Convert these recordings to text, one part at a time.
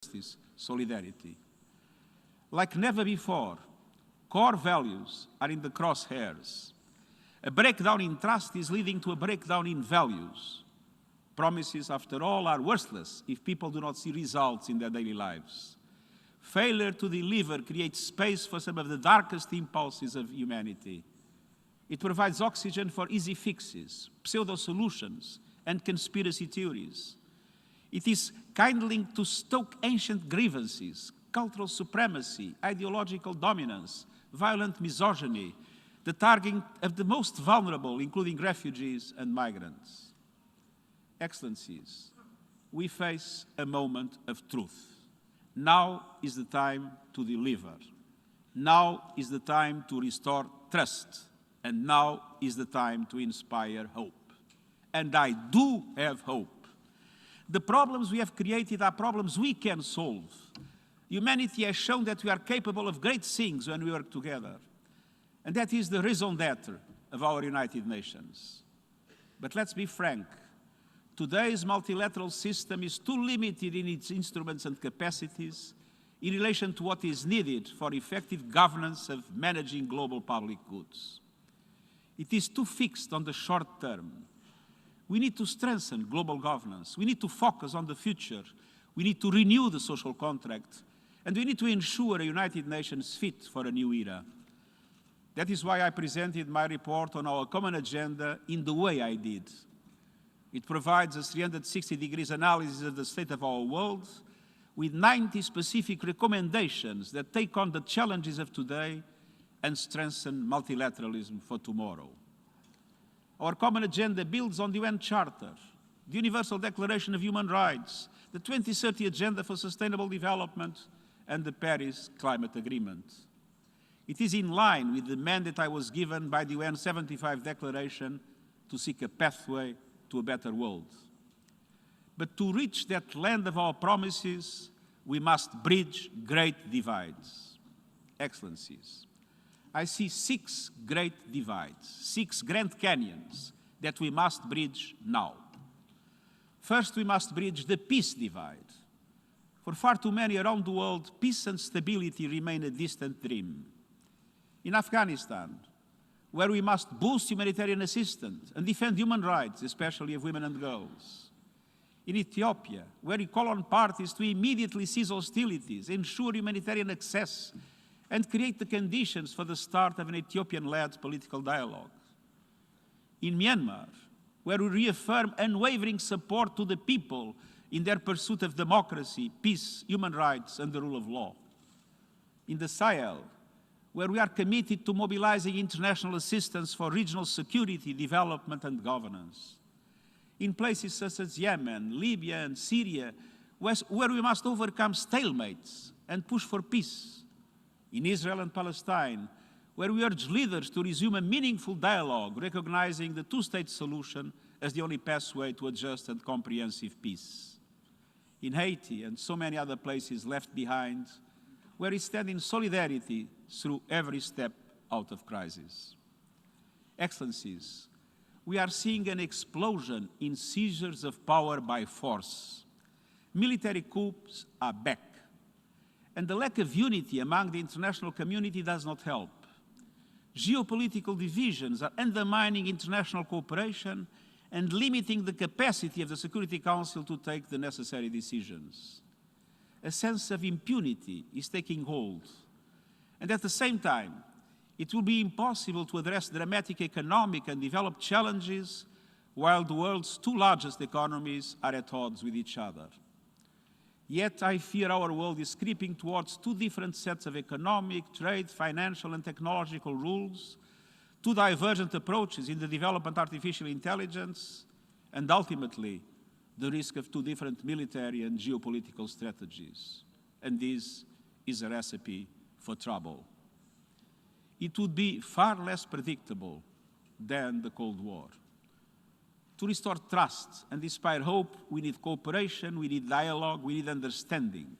justice, solidarity. Like never before, core values are in the crosshairs. A breakdown in trust is leading to a breakdown in values. Promises, after all, are worthless if people do not see results in their daily lives. Failure to deliver creates space for some of the darkest impulses of humanity. It provides oxygen for easy fixes, pseudo-solutions, and conspiracy theories. It is kindling to stoke ancient grievances, cultural supremacy, ideological dominance, violent misogyny, the targeting of the most vulnerable, including refugees and migrants. Excellencies, we face a moment of truth. Now is the time to deliver. Now is the time to restore trust. And now is the time to inspire hope. And I do have hope. The problems we have created are problems we can solve. Humanity has shown that we are capable of great things when we work together. And that is the raison d'être of our United Nations. But let's be frank. Today's multilateral system is too limited in its instruments and capacities in relation to what is needed for effective governance of managing global public goods. It is too fixed on the short term. We need to strengthen global governance. We need to focus on the future. We need to renew the social contract. And we need to ensure a United Nations fit for a new era. That is why I presented my report on our common agenda in the way I did. It provides a 360-degree analysis of the state of our world with 90 specific recommendations that take on the challenges of today and strengthen multilateralism for tomorrow. Our common agenda builds on the UN Charter, the Universal Declaration of Human Rights, the 2030 Agenda for Sustainable Development, and the Paris Climate Agreement. It is in line with the mandate I was given by the UN 75 Declaration to seek a pathway to a better world. But to reach that land of our promises, we must bridge great divides. Excellencies, I see 6 great divides, 6 Grand Canyons that we must bridge now. First, we must bridge the peace divide. For far too many around the world, peace and stability remain a distant dream. In Afghanistan, where we must boost humanitarian assistance and defend human rights, especially of women and girls. In Ethiopia, where we call on parties to immediately cease hostilities, ensure humanitarian access, and create the conditions for the start of an Ethiopian-led political dialogue. In Myanmar, where we reaffirm unwavering support to the people in their pursuit of democracy, peace, human rights, and the rule of law. In the Sahel, where we are committed to mobilizing international assistance for regional security, development, and governance. In places such as Yemen, Libya, and Syria, where we must overcome stalemates and push for peace. In Israel and Palestine, where we urge leaders to resume a meaningful dialogue, recognizing the two-state solution as the only pathway to a just and comprehensive peace. In Haiti and so many other places left behind, where we stand in solidarity through every step out of crisis. Excellencies, we are seeing an explosion in seizures of power by force. Military coups are back. And the lack of unity among the international community does not help. Geopolitical divisions are undermining international cooperation and limiting the capacity of the Security Council to take the necessary decisions. A sense of impunity is taking hold. And at the same time, it will be impossible to address dramatic economic and development challenges while the world's 2 largest economies are at odds with each other. Yet I fear our world is creeping towards 2 different sets of economic, trade, financial, and technological rules, 2 divergent approaches in the development of artificial intelligence, and ultimately, the risk of 2 different military and geopolitical strategies. And this is a recipe for trouble. It would be far less predictable than the Cold War. To restore trust and inspire hope, we need cooperation, we need dialogue, we need understanding.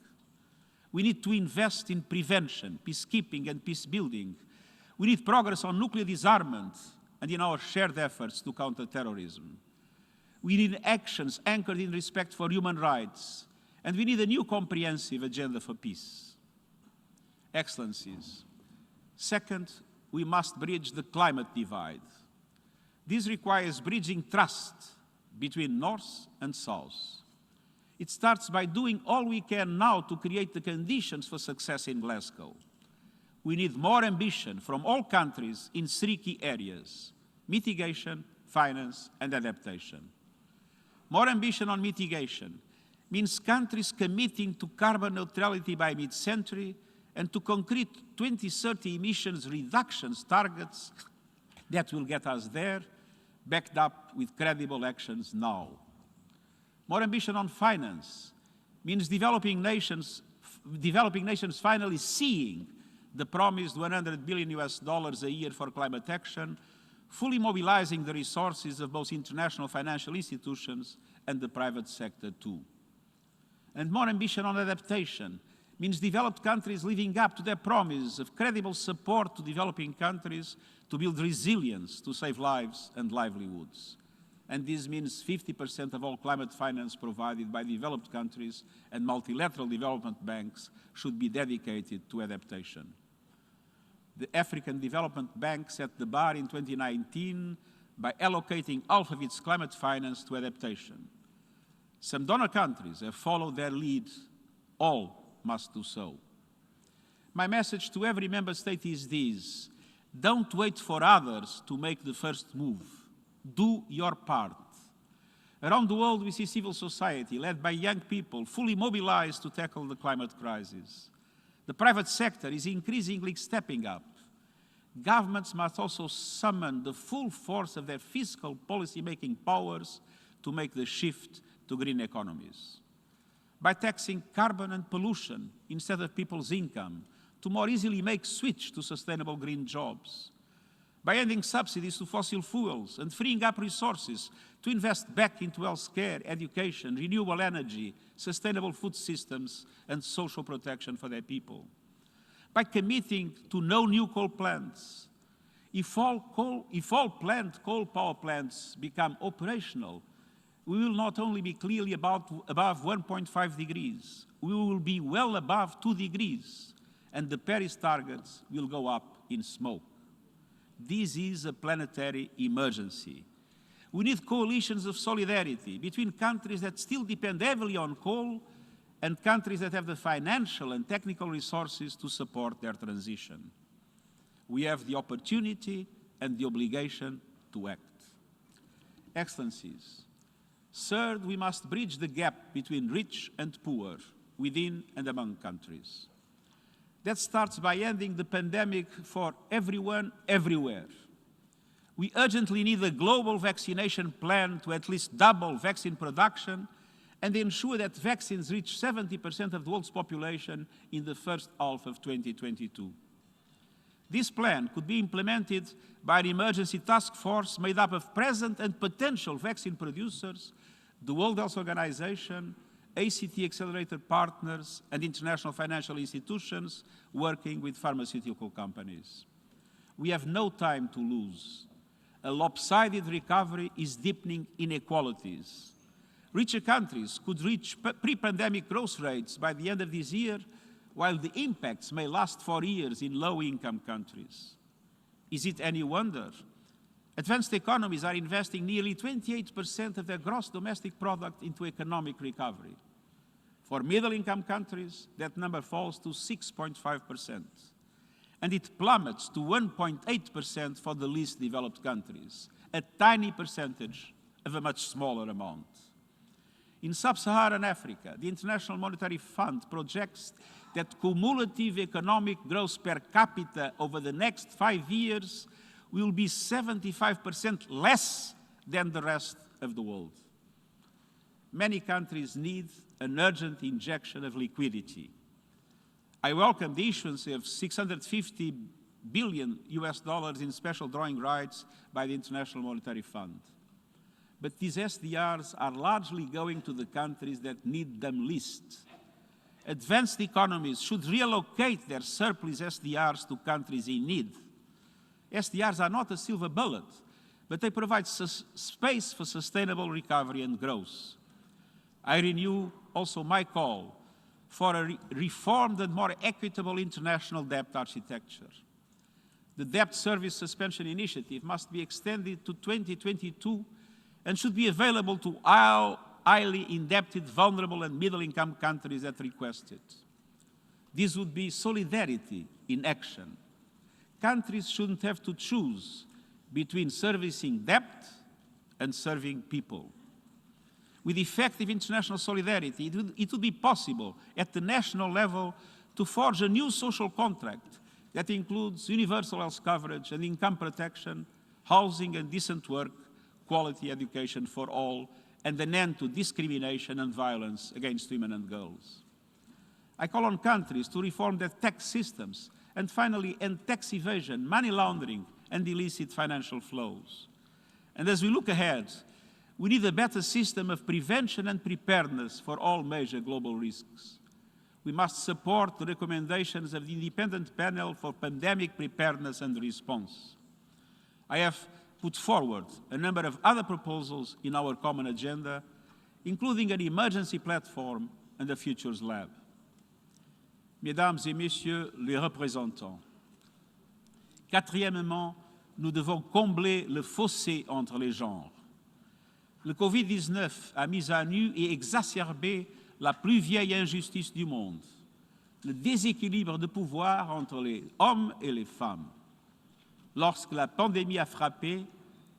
We need to invest in prevention, peacekeeping, and peace building. We need progress on nuclear disarmament and in our shared efforts to counter terrorism. We need actions anchored in respect for human rights And we need a new comprehensive agenda for peace. Excellencies, second, we must bridge the climate divide. This requires bridging trust between North and South. It starts by doing all we can now to create the conditions for success in Glasgow. We need more ambition from all countries in 3 key areas: mitigation, finance, and adaptation. More ambition on mitigation means countries committing to carbon neutrality by mid-century and to concrete 2030 emissions reductions targets that will get us there, backed up with credible actions now. More ambition on finance means developing nations finally seeing the promised $100 billion a year for climate action, fully mobilizing the resources of both international financial institutions and the private sector too. And more ambition on adaptation means developed countries living up to their promise of credible support to developing countries to build resilience to save lives and livelihoods. And this means 50% of all climate finance provided by developed countries and multilateral development banks should be dedicated to adaptation. The African Development Bank set the bar in 2019 by allocating half of its climate finance to adaptation. Some donor countries have followed their lead. All must do so. My message to every member state is this: don't wait for others to make the first move. Do your part. Around the world, we see civil society, led by young people, fully mobilized to tackle the climate crisis. The private sector is increasingly stepping up. Governments must also summon the full force of their fiscal policy-making powers to make the shift to green economies. By taxing carbon and pollution instead of people's income, to more easily make switch to sustainable green jobs. By ending subsidies to fossil fuels and freeing up resources to invest back into healthcare, education, renewable energy, sustainable food systems, and social protection for their people. By committing to no new coal plants. If all planned coal power plants become operational, we will not only be clearly above 1.5 degrees, we will be well above 2 degrees, and the Paris targets will go up in smoke. This is a planetary emergency. We need coalitions of solidarity between countries that still depend heavily on coal and countries that have the financial and technical resources to support their transition. We have the opportunity and the obligation to act. Excellencies, third, we must bridge the gap between rich and poor within and among countries. That starts by ending the pandemic for everyone, everywhere. We urgently need a global vaccination plan to at least double vaccine production and ensure that vaccines reach 70% of the world's population in the first half of 2022. This plan could be implemented by an emergency task force made up of present and potential vaccine producers, the World Health Organization, ACT accelerator partners, and international financial institutions working with pharmaceutical companies. We have no time to lose. A lopsided recovery is deepening inequalities. Richer countries could reach pre-pandemic growth rates by the end of this year, while the impacts may last for years in low-income countries. Is it any wonder? Advanced economies are investing nearly 28% of their gross domestic product into economic recovery. For middle-income countries, that number falls to 6.5%. And it plummets to 1.8% for the least developed countries, a tiny percentage of a much smaller amount. In sub-Saharan Africa, the International Monetary Fund projects that cumulative economic growth per capita over the next 5 years will be 75% less than the rest of the world. Many countries need an urgent injection of liquidity. I welcome the issuance of $650 billion in special drawing rights by the International Monetary Fund. But these SDRs are largely going to the countries that need them least. Advanced economies should reallocate their surplus SDRs to countries in need. SDRs are not a silver bullet, but they provide space for sustainable recovery and growth. I renew also my call for a reformed and more equitable international debt architecture. The debt service suspension initiative must be extended to 2022 and should be available to all highly indebted, vulnerable and middle-income countries that request it. This would be solidarity in action. Countries shouldn't have to choose between servicing debt and serving people. With effective international solidarity, it would be possible at the national level to forge a new social contract that includes universal health coverage and income protection, housing and decent work, quality education for all, and an end to discrimination and violence against women and girls. I call on countries to reform their tax systems and finally end tax evasion, money laundering, and illicit financial flows. And as we look ahead, we need a better system of prevention and preparedness for all major global risks. We must support the recommendations of the Independent Panel for Pandemic Preparedness and Response. I have put forward a number of other proposals in our common agenda, including an emergency platform and a futures lab. Mesdames et Messieurs les représentants, quatrièmement, nous devons combler le fossé entre les genres. Le Covid-19 a mis à nu et exacerbé la plus vieille injustice du monde, le déséquilibre de pouvoir entre les hommes et les femmes. Lorsque la pandémie a frappé,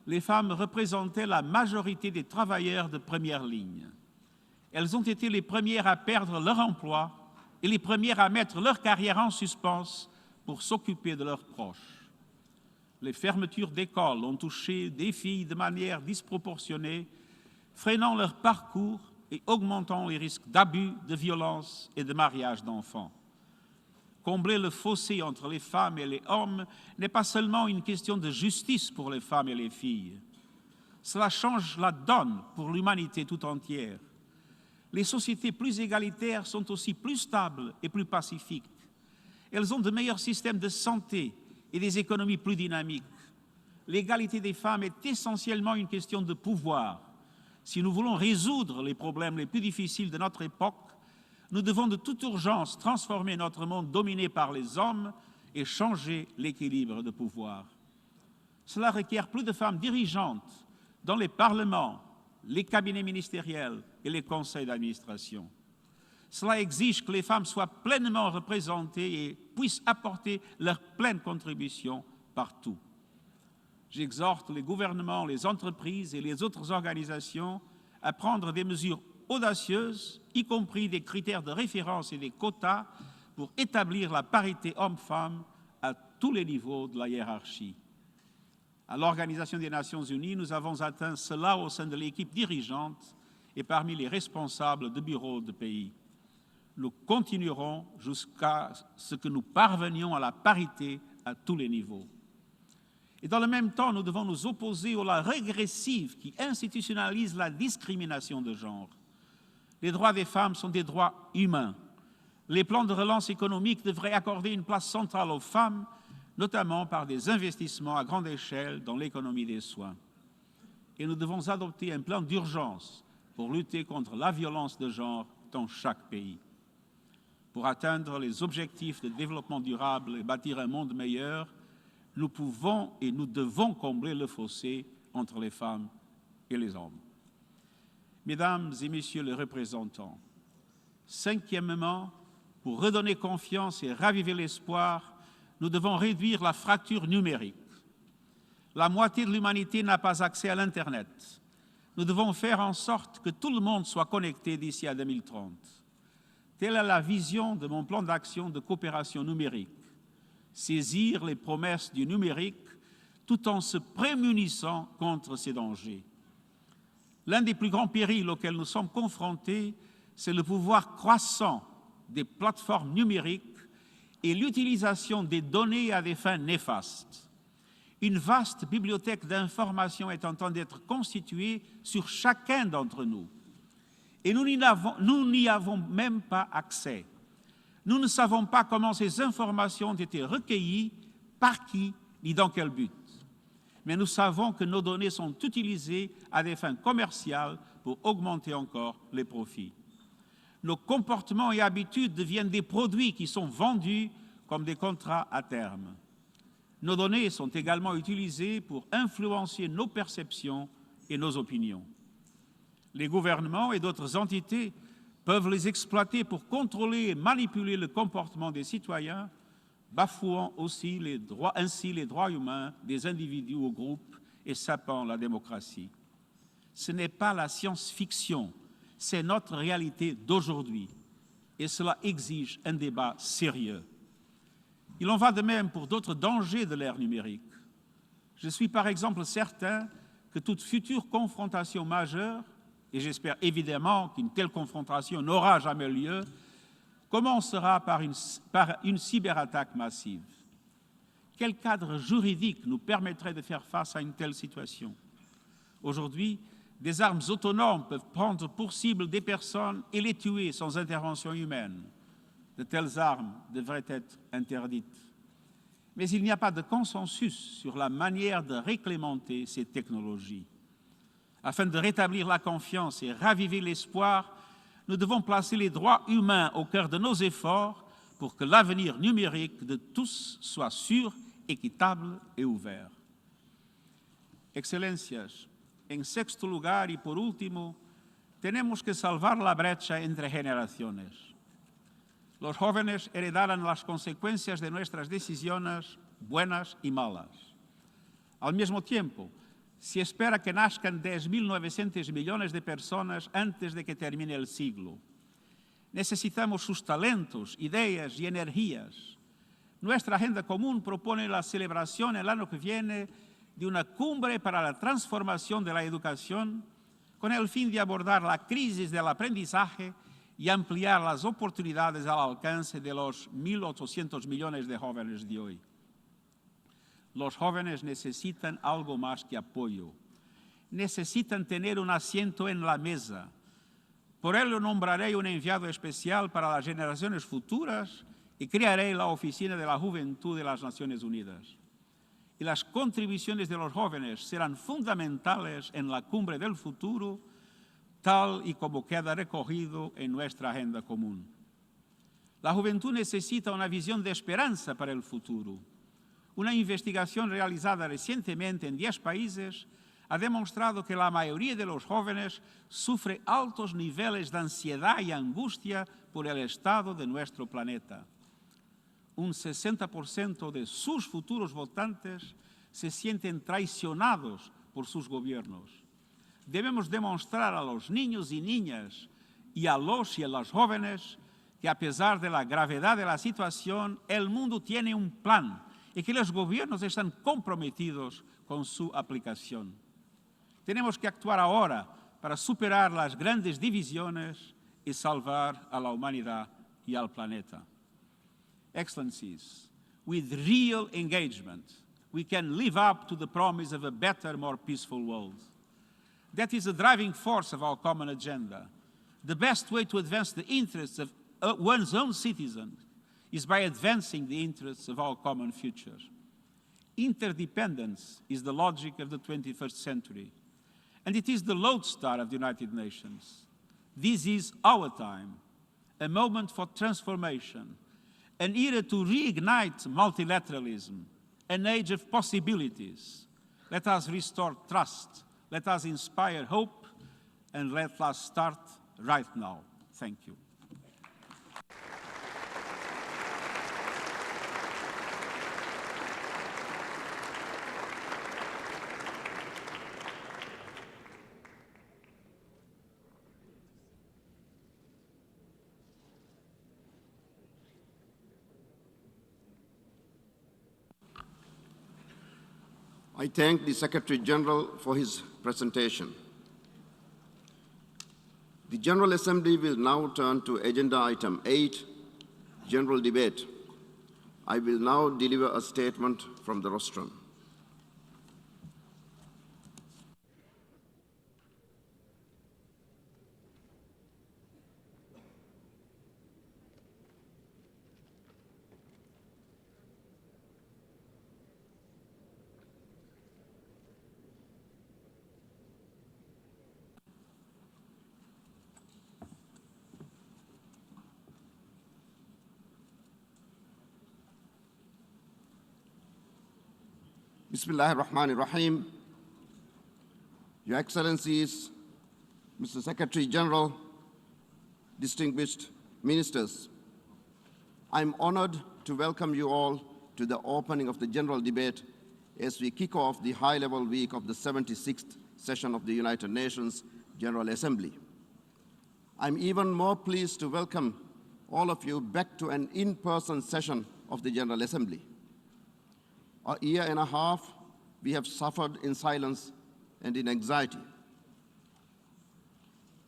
les femmes représentaient la majorité des travailleurs de première ligne. Elles ont été les premières à perdre leur emploi et les premières à mettre leur carrière en suspens pour s'occuper de leurs proches. Les fermetures d'écoles ont touché des filles de manière disproportionnée, freinant leur parcours et augmentant les risques d'abus, de violence et de mariage d'enfants. Combler le fossé entre les femmes et les hommes n'est pas seulement une question de justice pour les femmes et les filles. Cela change la donne pour l'humanité tout entière. Les sociétés plus égalitaires sont aussi plus stables et plus pacifiques. Elles ont de meilleurs systèmes de santé et des économies plus dynamiques. L'égalité des femmes est essentiellement une question de pouvoir. Si nous voulons résoudre les problèmes les plus difficiles de notre époque, nous devons de toute urgence transformer notre monde dominé par les hommes et changer l'équilibre de pouvoir. Cela requiert plus de femmes dirigeantes dans les parlements, les cabinets ministériels et les conseils d'administration. Cela exige que les femmes soient pleinement représentées et puissent apporter leur pleine contribution partout. J'exhorte les gouvernements, les entreprises et les autres organisations à prendre des mesures audacieuses, y compris des critères de référence et des quotas pour établir la parité homme-femme à tous les niveaux de la hiérarchie. À l'Organisation des Nations Unies, nous avons atteint cela au sein de l'équipe dirigeante et parmi les responsables de bureaux de pays. Nous continuerons jusqu'à ce que nous parvenions à la parité à tous les niveaux. Et dans le même temps, nous devons nous opposer aux lois régressives qui institutionnalisent la discrimination de genre. Les droits des femmes sont des droits humains. Les plans de relance économique devraient accorder une place centrale aux femmes, notamment par des investissements à grande échelle dans l'économie des soins. Et nous devons adopter un plan d'urgence pour lutter contre la violence de genre dans chaque pays. Pour atteindre les objectifs de développement durable et bâtir un monde meilleur, nous pouvons et nous devons combler le fossé entre les femmes et les hommes. Mesdames et Messieurs les représentants, cinquièmement, pour redonner confiance et raviver l'espoir, nous devons réduire la fracture numérique. La moitié de l'humanité n'a pas accès à l'Internet. Nous devons faire en sorte que tout le monde soit connecté d'ici à 2030. Telle est la vision de mon plan d'action de coopération numérique. Saisir les promesses du numérique tout en se prémunissant contre ces dangers. L'un des plus grands périls auxquels nous sommes confrontés, c'est le pouvoir croissant des plateformes numériques et l'utilisation des données à des fins néfastes. Une vaste bibliothèque d'informations est en train d'être constituée sur chacun d'entre nous. Et nous n'y avons même pas accès. Nous ne savons pas comment ces informations ont été recueillies, par qui, ni dans quel but. Mais nous savons que nos données sont utilisées à des fins commerciales pour augmenter encore les profits. Nos comportements et habitudes deviennent des produits qui sont vendus comme des contrats à terme. Nos données sont également utilisées pour influencer nos perceptions et nos opinions. Les gouvernements et d'autres entités peuvent les exploiter pour contrôler et manipuler le comportement des citoyens, bafouant aussi ainsi les droits humains des individus ou groupes et sapant la démocratie. Ce n'est pas la science-fiction, c'est notre réalité d'aujourd'hui. Et cela exige un débat sérieux. Il en va de même pour d'autres dangers de l'ère numérique. Je suis par exemple certain que toute future confrontation majeure, et j'espère évidemment qu'une telle confrontation n'aura jamais lieu, commencera par une cyberattaque massive. Quel cadre juridique nous permettrait de faire face à une telle situation? Aujourd'hui, des armes autonomes peuvent prendre pour cible des personnes et les tuer sans intervention humaine. De telles armes devraient être interdites. Mais il n'y a pas de consensus sur la manière de réglementer ces technologies. Afin de rétablir la confiance et raviver l'espoir, nous devons placer les droits humains au cœur de nos efforts pour que l'avenir numérique de tous soit sûr, équitable et ouvert. Excelências, en sexto lugar y por último, tenemos que salvar la brecha entre generaciones. Los jóvenes heredarán las consecuencias de nuestras decisiones buenas y malas. Al mismo tiempo, se espera que nazcan 10.900 millones de personas antes de que termine el siglo. Necesitamos sus talentos, ideas y energías. Nuestra agenda común propone la celebración el año que viene de una cumbre para la transformación de la educación con el fin de abordar la crisis del aprendizaje y ampliar las oportunidades al alcance de los 1.800 millones de jóvenes de hoy. Los jóvenes necesitan algo más que apoyo. Necesitan tener un asiento en la mesa. Por ello nombraré un enviado especial para las generaciones futuras y crearé la Oficina de la Juventud de las Naciones Unidas. Y las contribuciones de los jóvenes serán fundamentales en la cumbre del futuro, tal y como queda recogido en nuestra agenda común. La juventud necesita una visión de esperanza para el futuro. Una investigación realizada recientemente en 10 países ha demostrado que la mayoría de los jóvenes sufre altos niveles de ansiedad y angustia por el estado de nuestro planeta. Un 60% de sus futuros votantes se sienten traicionados por sus gobiernos. Debemos demostrar a los niños y niñas y a los y a las jóvenes que a pesar de la gravedad de la situación, el mundo tiene un plan y que los gobiernos están comprometidos con su aplicación. Tenemos que actuar ahora para superar las grandes divisiones y salvar a la humanidad y al planeta. Excellencies, with real engagement, we can live up to the promise of a better, more peaceful world. That is the driving force of our common agenda. The best way to advance the interests of one's own citizens is by advancing the interests of our common future. Interdependence is the logic of the 21st century, and it is the lodestar of the United Nations. This is our time, a moment for transformation, an era to reignite multilateralism, an age of possibilities. Let us restore trust, let us inspire hope, and let us start right now. Thank you. I thank the Secretary General for his presentation. The General Assembly will now turn to Agenda Item 8, General Debate. I will now deliver a statement from the rostrum. Bismillahir Rahmanir Rahim. Your Excellencies, Mr. Secretary General, distinguished ministers, I'm honored to welcome you all to the opening of the general debate as we kick off the high-level week of the 76th session of the United Nations General Assembly. I'm even more pleased to welcome all of you back to an in-person session of the General Assembly. A year and a half, we have suffered in silence and in anxiety.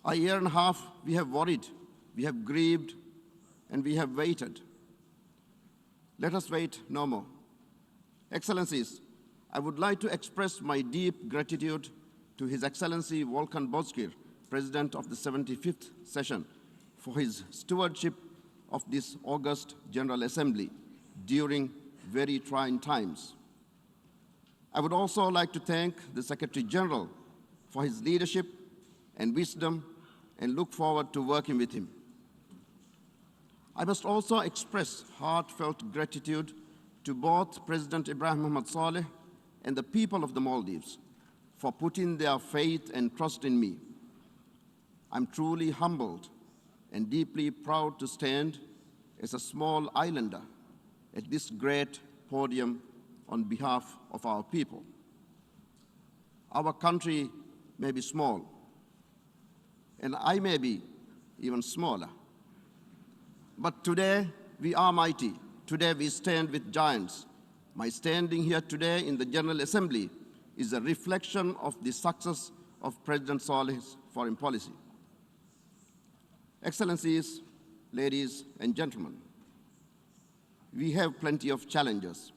A year and a half, we have worried, we have grieved, and we have waited. Let us wait no more. Excellencies, I would like to express my deep gratitude to His Excellency Volkan Bozkır, President of the 75th session, for his stewardship of this august General Assembly during very trying times. I would also like to thank the Secretary General for his leadership and wisdom and look forward to working with him. I must also express heartfelt gratitude to both President Ibrahim Mohamed Saleh and the people of the Maldives for putting their faith and trust in me. I'm truly humbled and deeply proud to stand as a small islander at this great podium on behalf of our people. Our country may be small, and I may be even smaller. But today, we are mighty. Today, we stand with giants. My standing here today in the General Assembly is a reflection of the success of President Saleh's foreign policy. Excellencies, ladies and gentlemen, we have plenty of challenges,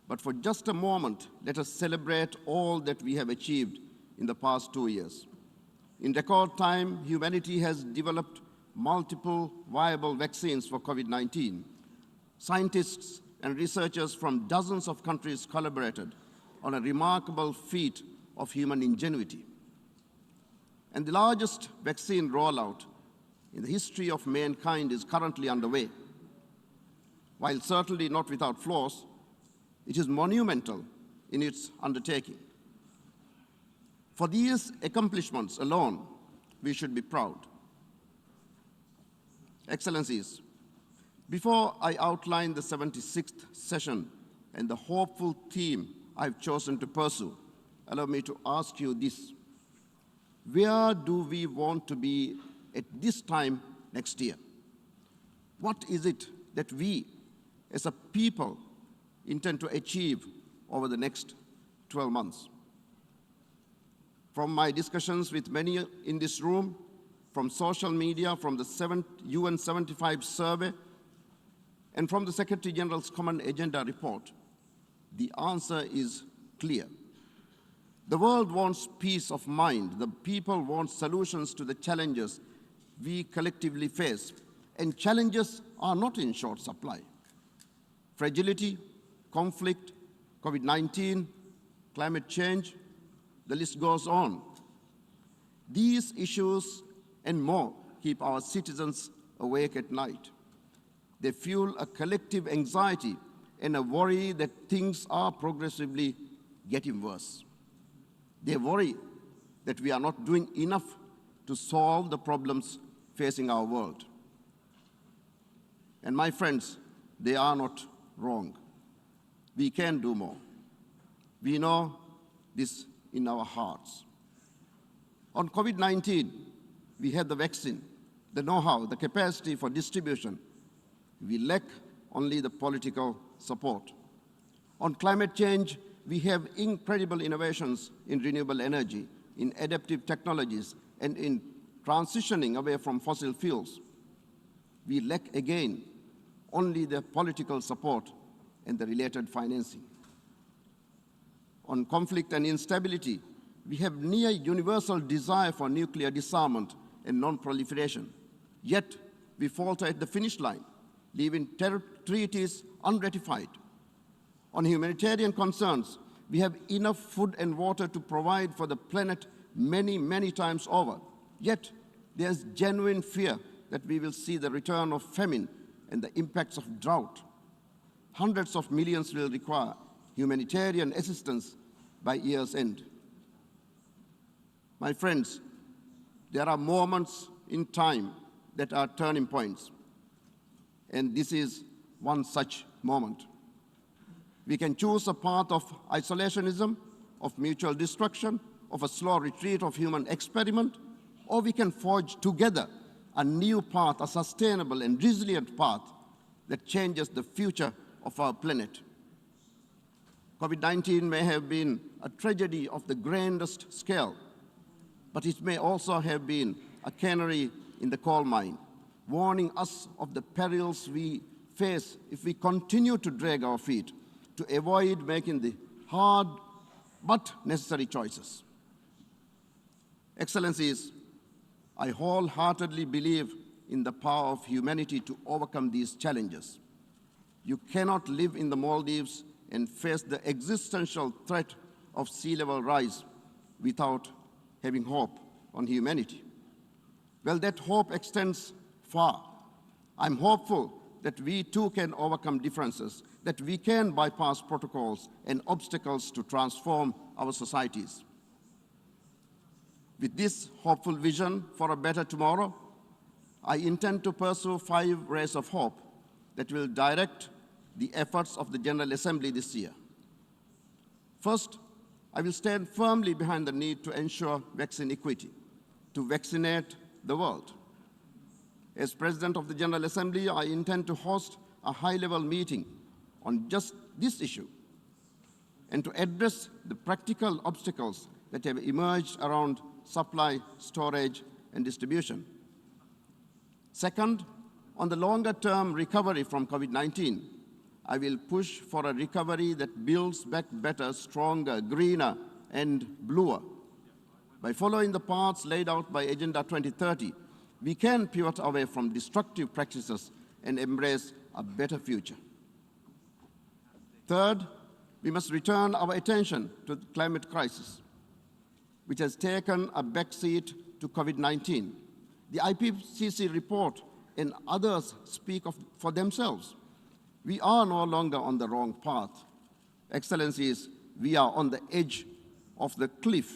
but for just a moment, let us celebrate all that we have achieved in the past 2 years. In record time, humanity has developed multiple viable vaccines for COVID-19. Scientists and researchers from dozens of countries collaborated on a remarkable feat of human ingenuity. And the largest vaccine rollout in the history of mankind is currently underway. While certainly not without flaws, it is monumental in its undertaking. For these accomplishments alone, we should be proud. Excellencies, before I outline the 76th session and the hopeful theme I've chosen to pursue, allow me to ask you this. Where do we want to be at this time next year? What is it that we, as a people, intend to achieve over the next 12 months? From my discussions with many in this room, from social media, from the UN 75 survey, and from the Secretary General's Common Agenda report, the answer is clear. The world wants peace of mind. The people want solutions to the challenges we collectively face, and challenges are not in short supply. Fragility, conflict, COVID-19, climate change, the list goes on. These issues and more keep our citizens awake at night. They fuel a collective anxiety and a worry that things are progressively getting worse. They worry that we are not doing enough to solve the problems facing our world. And my friends, they are not wrong. We can do more. We know this in our hearts. On COVID-19, we have the vaccine, the know-how, the capacity for distribution. We lack only the political support. On climate change, we have incredible innovations in renewable energy, in adaptive technologies, and in transitioning away from fossil fuels. We lack, again, only the political support and the related financing. On conflict and instability, we have near universal desire for nuclear disarmament and non-proliferation. Yet, we falter at the finish line, leaving treaties unratified. On humanitarian concerns, we have enough food and water to provide for the planet many, many times over. Yet, there's genuine fear that we will see the return of famine and the impacts of drought. Hundreds of millions will require humanitarian assistance by year's end. My friends, there are moments in time that are turning points, and this is one such moment. We can choose a path of isolationism, of mutual destruction, of a slow retreat of human experiment, or we can forge together a new path, a sustainable and resilient path that changes the future of our planet. COVID-19 may have been a tragedy of the grandest scale, but it may also have been a canary in the coal mine, warning us of the perils we face if we continue to drag our feet, to avoid making the hard but necessary choices. Excellencies, I wholeheartedly believe in the power of humanity to overcome these challenges. You cannot live in the Maldives and face the existential threat of sea level rise without having hope on humanity. Well, that hope extends far. I'm hopeful that we too can overcome differences, that we can bypass protocols and obstacles to transform our societies. With this hopeful vision for a better tomorrow, I intend to pursue 5 rays of hope that will direct the efforts of the General Assembly this year. First, I will stand firmly behind the need to ensure vaccine equity, to vaccinate the world. As President of the General Assembly, I intend to host a high-level meeting on just this issue and to address the practical obstacles that have emerged around supply, storage, and distribution. Second, on the longer-term recovery from COVID-19, I will push for a recovery that builds back better, stronger, greener, and bluer. By following the paths laid out by Agenda 2030, we can pivot away from destructive practices and embrace a better future. Third, we must return our attention to the climate crisis, which has taken a backseat to COVID-19. The IPCC report and others speak for themselves. We are no longer on the wrong path. Excellencies, we are on the edge of the cliff.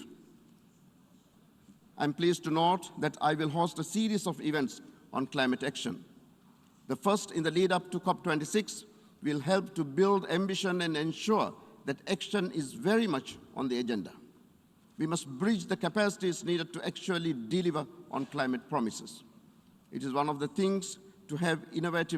I'm pleased to note that I will host a series of events on climate action. The first in the lead up to COP26 will help to build ambition and ensure that action is very much on the agenda. We must bridge the capacities needed to actually deliver on climate promises. It is one of the things to have innovative